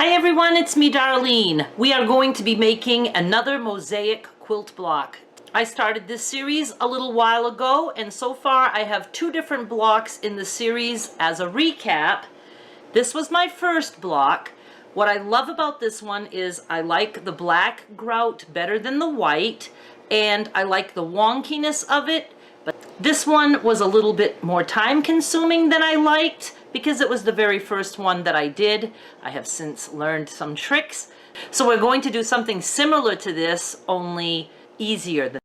Hi everyone, it's me Darlene. We are going to be making another mosaic quilt block. I started this series a little while ago, and so far I have 2 different blocks in the series as a recap. This was my first block. What I love about this one is I like the black grout better than the white, and I like the wonkiness of it. But this one was a little bit more time consuming than I liked because it was the very first one that I did. I have since learned some tricks. So we're going to do something similar to this, only easier than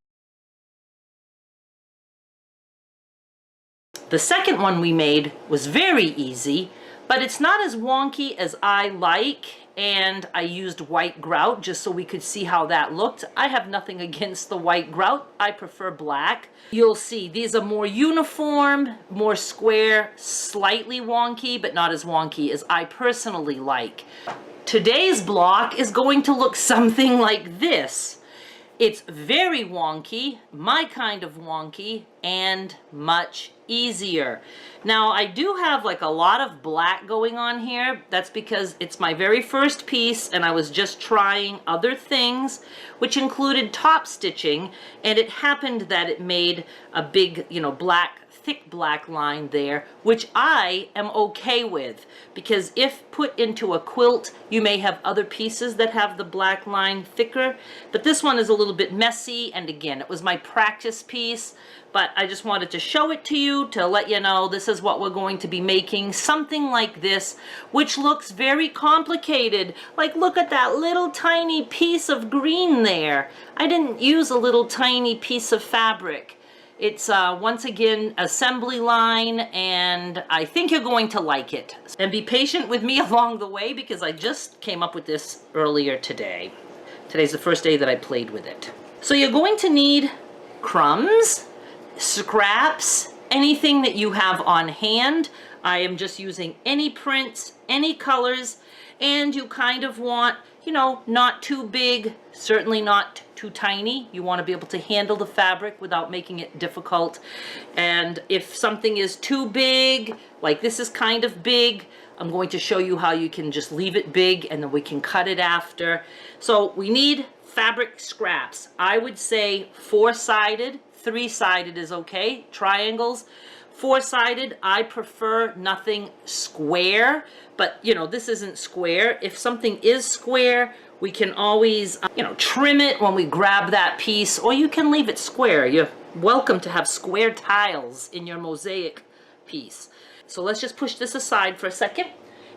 the second one we made was very easy, but it's not as wonky as I like, and I used white grout just so we could see how that looked. I have nothing against the white grout. I prefer black. You'll see these are more uniform, more square, slightly wonky, but not as wonky as I personally like. Today's block is going to look something like this. It's very wonky, my kind of wonky, and much easier. Now I do have like a lot of black going on here. That's because it's my very first piece and I was just trying other things, which included top stitching, and it happened that it made a big, thick black line there, which I am okay with, because if put into a quilt you may have other pieces that have the black line thicker, but this one is a little bit messy, and again, it was my practice piece, but I just wanted to show it to you to let you know this is what we're going to be making, something like this, which looks very complicated. Like, look at that little tiny piece of green there. I didn't use a little tiny piece of fabric. It's once again assembly line, and I think you're going to like it. And be patient with me along the way because I just came up with this earlier today. Today's the first day that I played with it. So you're going to need crumbs, scraps, anything that you have on hand. I am just using any prints, any colors, and you kind of want, not too big, certainly not too tiny. You want to be able to handle the fabric without making it difficult. And if something is too big, like this is kind of big, I'm going to show you how you can just leave it big and then we can cut it after. So we need fabric scraps. I would say 4-sided, 3-sided is okay, triangles. 4-sided, I prefer nothing square, but this isn't square. If something is square, we can always, trim it when we grab that piece, or you can leave it square. You're welcome to have square tiles in your mosaic piece. So let's just push this aside for a second.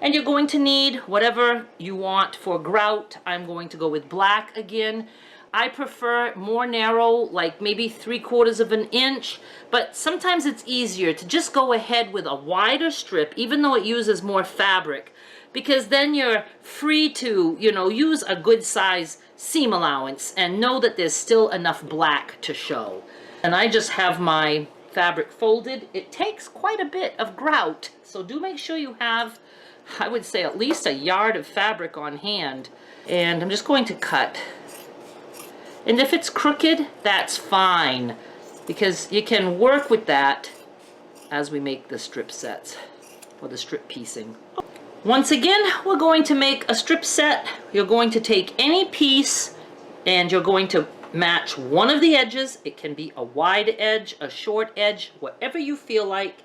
And you're going to need whatever you want for grout. I'm going to go with black again. I prefer more narrow, like maybe 3/4 of an inch, but sometimes it's easier to just go ahead with a wider strip, even though it uses more fabric, because then you're free to, use a good size seam allowance and know that there's still enough black to show. And I just have my fabric folded. It takes quite a bit of grout, so do make sure you have, I would say, at least a yard of fabric on hand. And I'm just going to cut. And if it's crooked, that's fine, because you can work with that as we make the strip sets, or the strip piecing. Once again, we're going to make a strip set. You're going to take any piece and you're going to match one of the edges. It can be a wide edge, a short edge, whatever you feel like.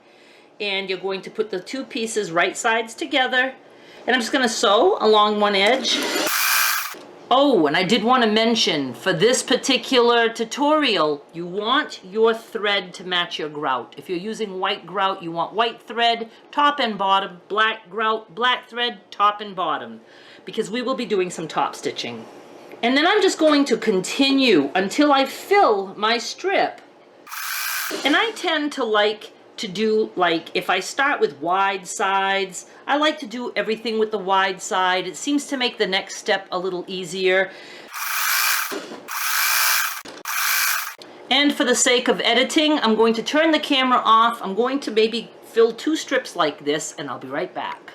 And you're going to put the 2 pieces right sides together. And I'm just going to sew along one edge. Oh, and I did want to mention, for this particular tutorial, you want your thread to match your grout. If you're using white grout, you want white thread, top and bottom, black grout, black thread, top and bottom, because we will be doing some top stitching. And then I'm just going to continue until I fill my strip. And I tend to like to do, like, if I start with wide sides, I like to do everything with the wide side. It seems to make the next step a little easier. And for the sake of editing, I'm going to turn the camera off. I'm going to maybe fill 2 strips like this, and I'll be right back.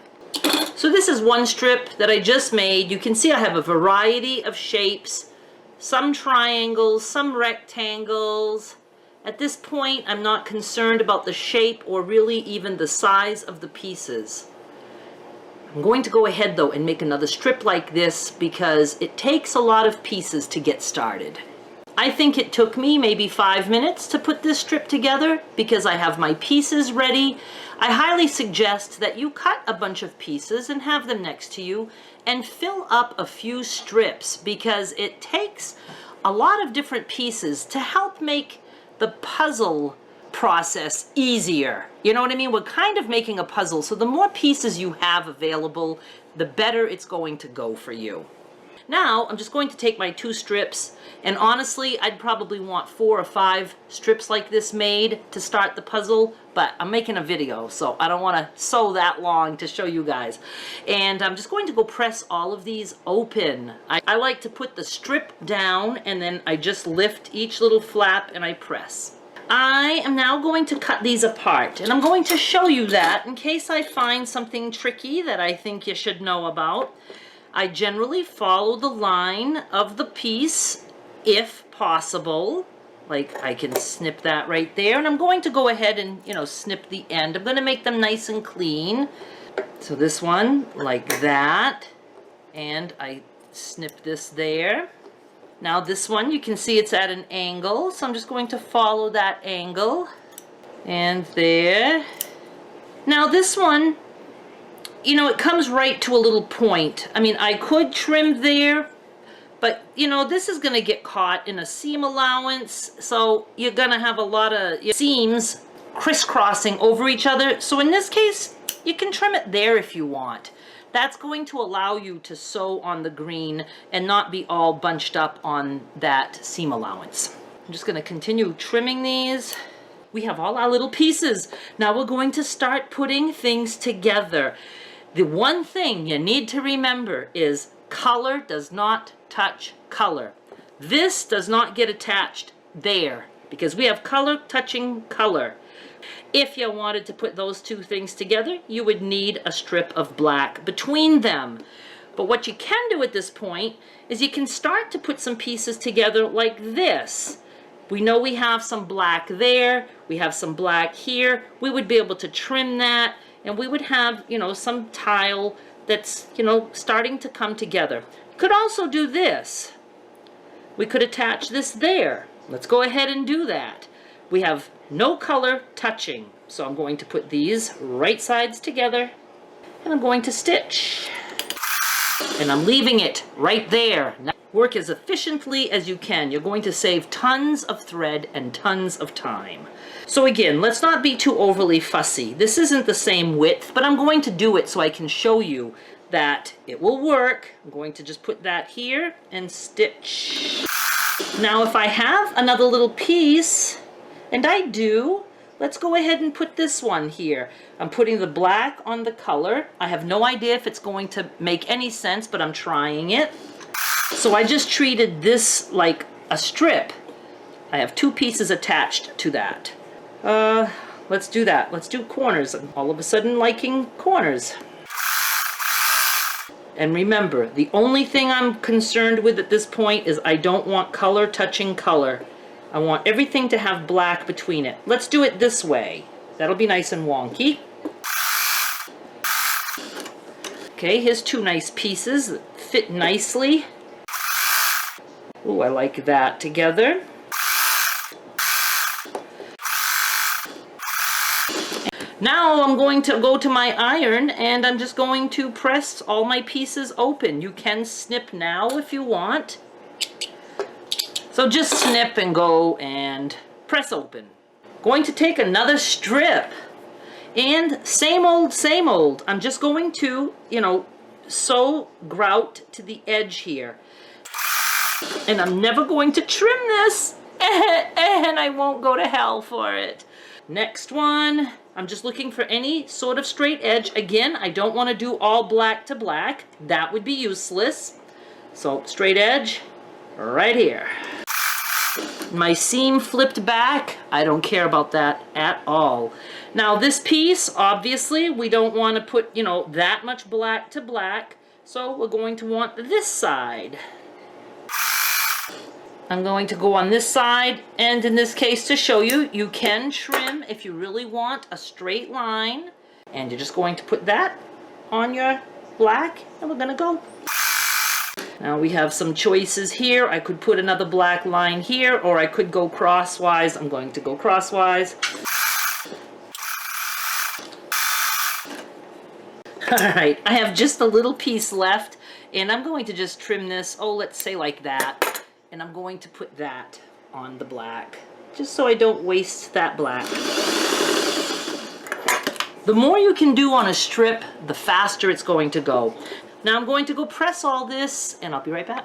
So this is one strip that I just made. You can see I have a variety of shapes, some triangles, some rectangles. At this point, I'm not concerned about the shape or really even the size of the pieces. I'm going to go ahead though and make another strip like this because it takes a lot of pieces to get started. I think it took me maybe 5 minutes to put this strip together because I have my pieces ready. I highly suggest that you cut a bunch of pieces and have them next to you and fill up a few strips because it takes a lot of different pieces to help make the puzzle process easier. You know what I mean? We're kind of making a puzzle, so the more pieces you have available, the better it's going to go for you. Now, I'm just going to take my 2 strips, and honestly, I'd probably want 4 or 5 strips like this made to start the puzzle, but I'm making a video, so I don't want to sew that long to show you guys. And I'm just going to go press all of these open. I like to put the strip down, and then I just lift each little flap and I press. I am now going to cut these apart, and I'm going to show you that in case I find something tricky that I think you should know about. I generally follow the line of the piece if possible. Like I can snip that right there, and I'm going to go ahead and, you know, snip the end. I'm going to make them nice and clean. So this one like that, and I snip this there. Now this one, you can see it's at an angle, so I'm just going to follow that angle. And there. Now this one, you know, it comes right to a little point. I mean, I could trim there, but, you know, this is going to get caught in a seam allowance, so you're going to have a lot of seams crisscrossing over each other. So in this case, you can trim it there if you want. That's going to allow you to sew on the green and not be all bunched up on that seam allowance. I'm just going to continue trimming these. We have all our little pieces. Now we're going to start putting things together. The one thing you need to remember is color does not touch color. This does not get attached there because we have color touching color. If you wanted to put those 2 things together, you would need a strip of black between them. But what you can do at this point is you can start to put some pieces together like this. We know we have some black there, we have some black here. We would be able to trim that, and we would have, you know, some tile that's, you know, starting to come together. Could also do this. We could attach this there. Let's go ahead and do that. We have no color touching, so I'm going to put these right sides together, and I'm going to stitch. And I'm leaving it right there. Now, work as efficiently as you can. You're going to save tons of thread and tons of time. So again, let's not be too overly fussy. This isn't the same width, but I'm going to do it so I can show you that it will work. I'm going to just put that here and stitch. Now if I have another little piece, and I do, let's go ahead and put this one here. I'm putting the black on the color. I have no idea if it's going to make any sense, but I'm trying it. So I just treated this like a strip. I have 2 pieces attached to that. Let's do that. Let's do corners. I'm all of a sudden liking corners. And remember, the only thing I'm concerned with at this point is I don't want color touching color. I want everything to have black between it. Let's do it this way. That'll be nice and wonky. Okay, here's 2 nice pieces that fit nicely. Ooh, I like that together. Now I'm going to go to my iron, and I'm just going to press all my pieces open. You can snip now if you want. So just snip and go and press open. Going to take another strip, and same old, same old. I'm just going to, you know, sew grout to the edge here. And I'm never going to trim this, and I won't go to hell for it. Next one, I'm just looking for any sort of straight edge. Again, I don't want to do all black to black. That would be useless. So straight edge right here. My seam flipped back. I don't care about that at all. Now this piece, obviously, we don't want to put, you know, that much black to black. So we're going to want this side. I'm going to go on this side, and in this case, to show you, you can trim if you really want a straight line. And you're just going to put that on your black, and we're gonna go. Now we have some choices here. I could put another black line here, or I could go crosswise. I'm going to go crosswise. Alright, I have just a little piece left, and I'm going to just trim this, oh, let's say like that. And I'm going to put that on the black, just so I don't waste that black. The more you can do on a strip, the faster it's going to go. Now I'm going to go press all this, and I'll be right back.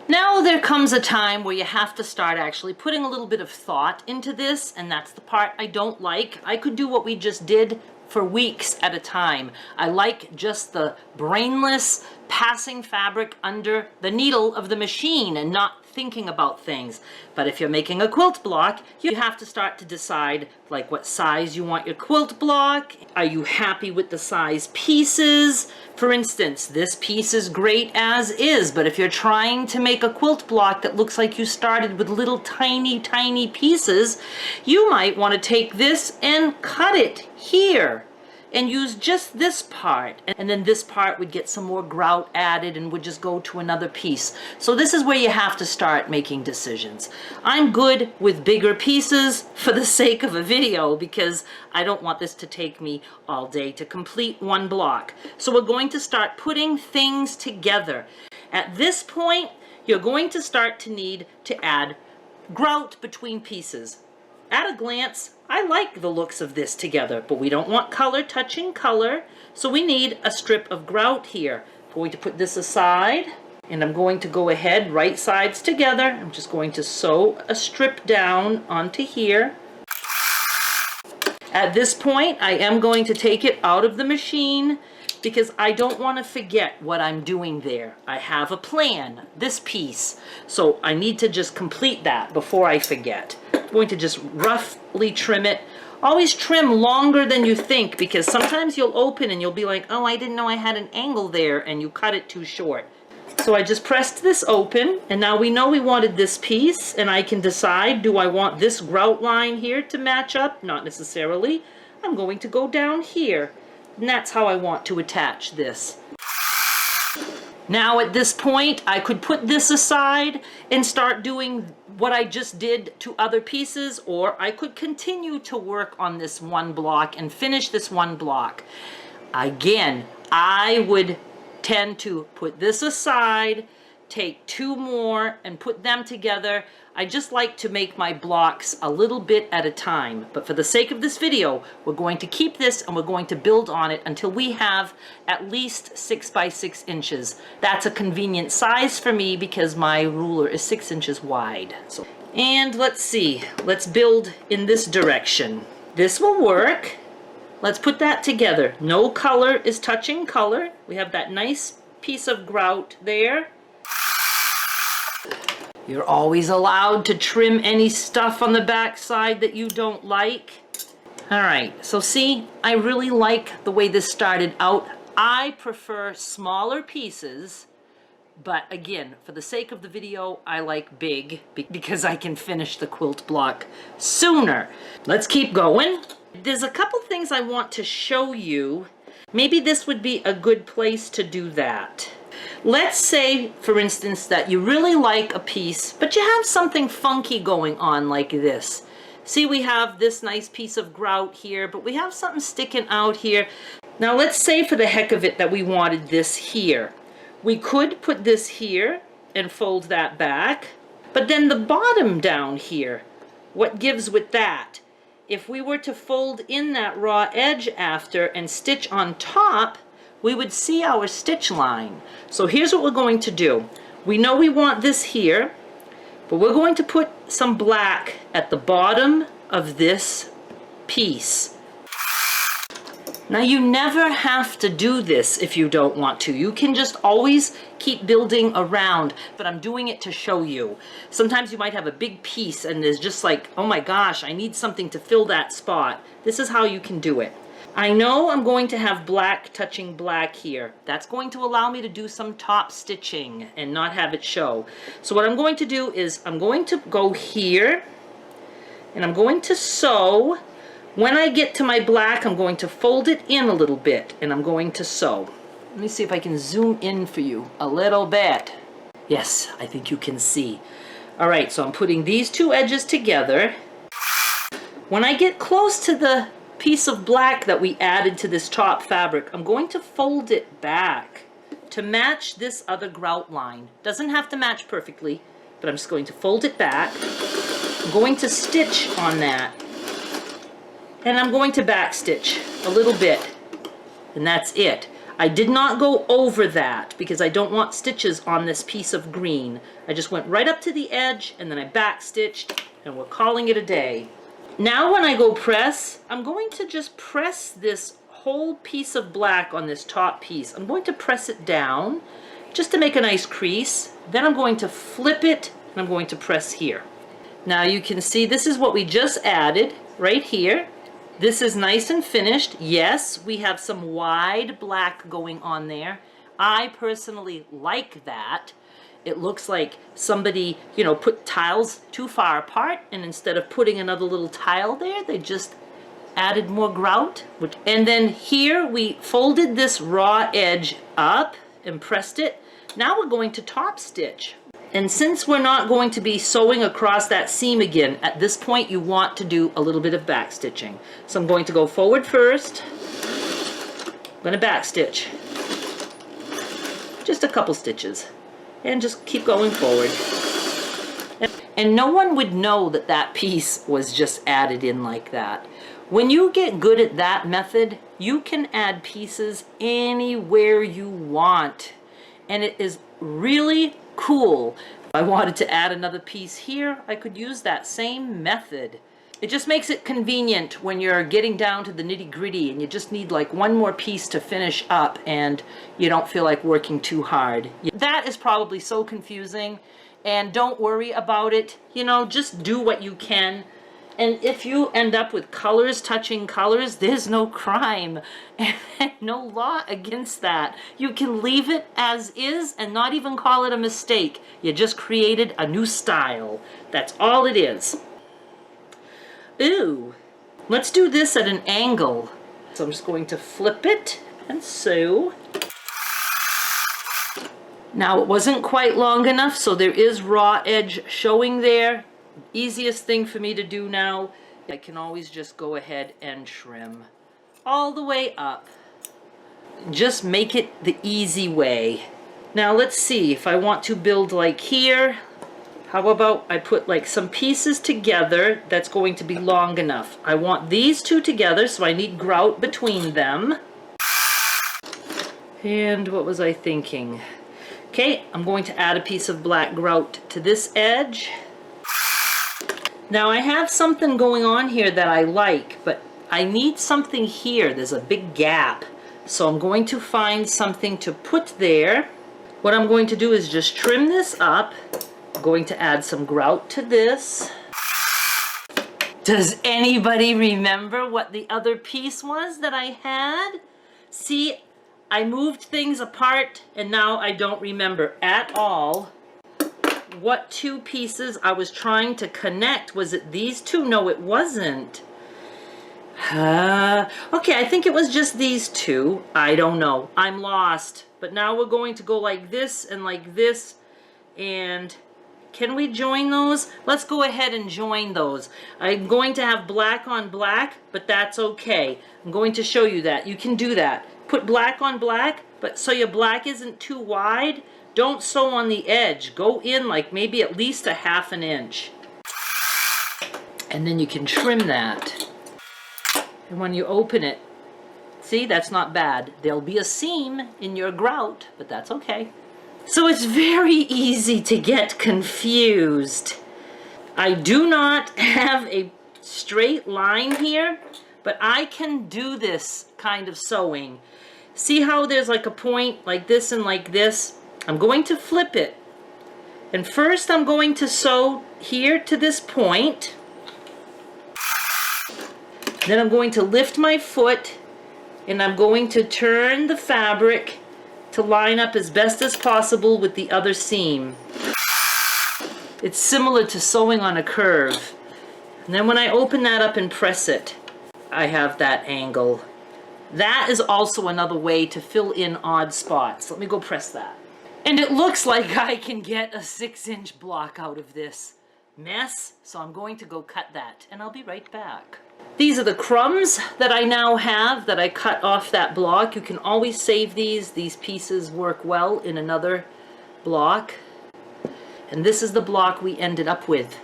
Now there comes a time where you have to start actually putting a little bit of thought into this, and that's the part I don't like. I could do what we just did for weeks at a time. I like just the brainless passing fabric under the needle of the machine and not thinking about things. But if you're making a quilt block, you have to start to decide like what size you want your quilt block. Are you happy with the size pieces? For instance, this piece is great as is, but if you're trying to make a quilt block that looks like you started with little tiny pieces, you might want to take this and cut it here and use just this part, and then this part would get some more grout added and would just go to another piece. So this is where you have to start making decisions. I'm good with bigger pieces for the sake of a video because I don't want this to take me all day to complete one block. So we're going to start putting things together. At this point, you're going to start to need to add grout between pieces. At a glance, I like the looks of this together, but we don't want color touching color, so we need a strip of grout here. I'm going to put this aside, and I'm going to go ahead, right sides together. I'm just going to sew a strip down onto here. At this point, I am going to take it out of the machine because I don't want to forget what I'm doing there. I have a plan, this piece, so I need to just complete that before I forget. Going to just roughly trim it. Always trim longer than you think because sometimes you'll open and you'll be like, oh, I didn't know I had an angle there, and you cut it too short. So I just pressed this open, and now we know we wanted this piece, and I can decide, do I want this grout line here to match up? Not necessarily. I'm going to go down here, and that's how I want to attach this. Now at this point, I could put this aside and start doing what I just did to other pieces, or I could continue to work on this one block and finish this one block. Again, I would tend to put this aside, take two more and put them together. I just like to make my blocks a little bit at a time, but for the sake of this video, we're going to keep this and we're going to build on it until we have at least 6 by 6 inches. That's a convenient size for me because my ruler is 6 inches wide. And let's see, let's build in this direction. This will work. Let's put that together. No color is touching color. We have that nice piece of grout there. You're always allowed to trim any stuff on the back side that you don't like. Alright, so see, I really like the way this started out. I prefer smaller pieces, but again, for the sake of the video, I like big because I can finish the quilt block sooner. Let's keep going. There's a couple things I want to show you. Maybe this would be a good place to do that. Let's say, for instance, that you really like a piece, but you have something funky going on like this. See, we have this nice piece of grout here, but we have something sticking out here. Now let's say for the heck of it that we wanted this here. We could put this here and fold that back, but then the bottom down here, what gives with that? If we were to fold in that raw edge after and stitch on top, we would see our stitch line. So here's what we're going to do. We know we want this here, but we're going to put some black at the bottom of this piece. Now you never have to do this if you don't want to. You can just always keep building around, but I'm doing it to show you. Sometimes you might have a big piece and there's just like, oh my gosh, I need something to fill that spot. This is how you can do it. I know I'm going to have black touching black here. That's going to allow me to do some top stitching and not have it show. So what I'm going to do is I'm going to go here and I'm going to sew. When I get to my black, I'm going to fold it in a little bit and I'm going to sew. Let me see if I can zoom in for you a little bit. Yes, I think you can see. All right, so I'm putting these two edges together. When I get close to the piece of black that we added to this top fabric, I'm going to fold it back to match this other grout line. Doesn't have to match perfectly, but I'm just going to fold it back. I'm going to stitch on that. And I'm going to back stitch a little bit. And that's it. I did not go over that because I don't want stitches on this piece of green. I just went right up to the edge and then I back stitched and we're calling it a day. Now when I go press, I'm going to just press this whole piece of black on this top piece. I'm going to press it down just to make a nice crease. Then I'm going to flip it and I'm going to press here. Now you can see this is what we just added right here. This is nice and finished. Yes, we have some wide black going on there. I personally like that. It looks like somebody, you know, put tiles too far apart, and instead of putting another little tile there, they just added more grout. And then here we folded this raw edge up and pressed it. Now we're going to top stitch. And since we're not going to be sewing across that seam again, at this point you want to do a little bit of back stitching. So I'm going to go forward first. I'm going to back stitch. Just a couple stitches. And just keep going forward. And no one would know that that piece was just added in like that. When you get good at that method, you can add pieces anywhere you want. And it is really cool. If I wanted to add another piece here, I could use that same method. It just makes it convenient when you're getting down to the nitty-gritty and you just need like one more piece to finish up and you don't feel like working too hard. That is probably so confusing, and don't worry about it. You know, just do what you can. And if you end up with colors touching colors, there's no crime and no law against that. You can leave it as is and not even call it a mistake. You just created a new style. That's all it is. Ooh, let's do this at an angle. So I'm just going to flip it and sew. Now it wasn't quite long enough, so there is raw edge showing there. Easiest thing for me to do now, I can always just go ahead and trim all the way up. Just make it the easy way. Now let's see, if I want to build like here, how about I put like some pieces together that's going to be long enough. I want these two together, so I need grout between them. And what was I thinking? Okay, I'm going to add a piece of black grout to this edge. Now I have something going on here that I like, but I need something here. There's a big gap. So I'm going to find something to put there. What I'm going to do is just trim this up. I'm going to add some grout to this. Does anybody remember what the other piece was that I had? See, I moved things apart and now I don't remember at all what two pieces I was trying to connect. Was it these two? No, it wasn't. Okay, I think it was just these two. I don't know. I'm lost. But now we're going to go like this and like this. And can we join those? Let's go ahead and join those. I'm going to have black on black, but that's okay. I'm going to show you that. You can do that. Put black on black, but so your black isn't too wide. Don't sew on the edge. Go in like maybe at least a ½ inch. And then you can trim that. And when you open it, see, that's not bad. There'll be a seam in your grout, but that's okay. So it's very easy to get confused. I do not have a straight line here, but I can do this kind of sewing. See how there's like a point like this and like this? I'm going to flip it. And first I'm going to sew here to this point. Then I'm going to lift my foot and I'm going to turn the fabric to line up as best as possible with the other seam. It's similar to sewing on a curve. And then when I open that up and press it, I have that angle. That is also another way to fill in odd spots. Let me go press that. And it looks like I can get a 6-inch block out of this mess, so I'm going to go cut that, and I'll be right back. These are the crumbs that I now have that I cut off that block. You can always save these. These pieces work well in another block. And this is the block we ended up with.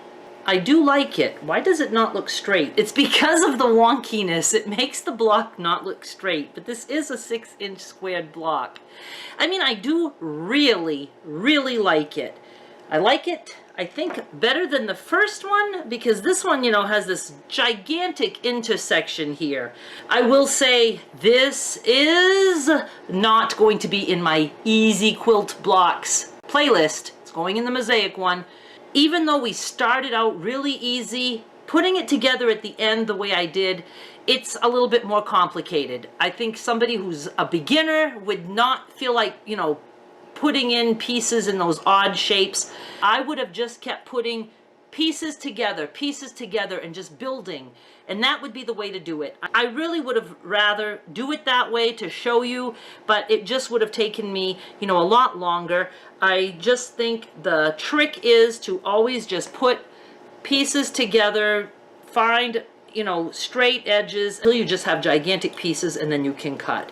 I do like it. Why does it not look straight? It's because of the wonkiness. It makes the block not look straight. But this is a 6-inch squared block. I mean, I do really, really like it. I like it, I think, better than the first one because this one, you know, has this gigantic intersection here. I will say this is not going to be in my easy quilt blocks playlist. It's going in the Mosaic one. Even though we started out really easy, putting it together at the end the way I did, it's a little bit more complicated. I think somebody who's a beginner would not feel like, you know, putting in pieces in those odd shapes. I would have just kept putting pieces together, and just building. And that would be the way to do it. I really would have rather do it that way to show you, but it just would have taken me, you know, a lot longer. I just think the trick is to always just put pieces together, find, you know, straight edges until you just have gigantic pieces, and then you can cut.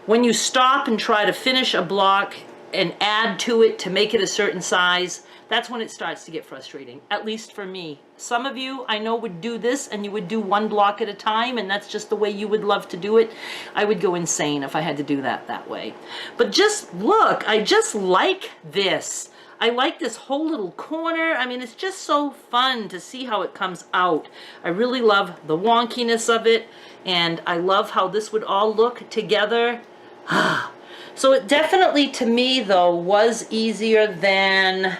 When you stop and try to finish a block and add to it to make it a certain size, that's when it starts to get frustrating, at least for me. Some of you I know would do this and you would do one block at a time, and that's just the way you would love to do it. I would go insane if I had to do that way. But just look, I just like this. I like this whole little corner. I mean, it's just so fun to see how it comes out. I really love the wonkiness of it, and I love how this would all look together. So it definitely, to me though, was easier than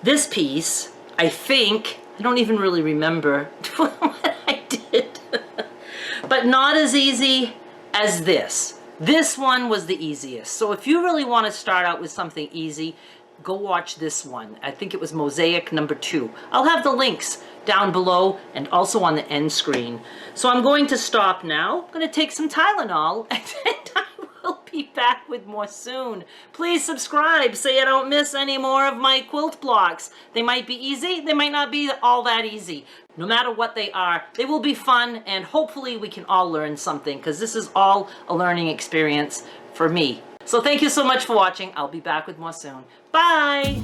this piece. I think, I don't even really remember what I did, but not as easy as this. This one was the easiest. So if you really want to start out with something easy, go watch this one. I think it was Mosaic number 2. I'll have the links down below and also on the end screen. So I'm going to stop now. I'm going to take some Tylenol, and I will be back with more soon. Please subscribe so you don't miss any more of my quilt blocks. They might be easy, they might not be all that easy. No matter what they are, they will be fun, and hopefully we can all learn something, because this is all a learning experience for me. So thank you so much for watching. I'll be back with more soon. Bye!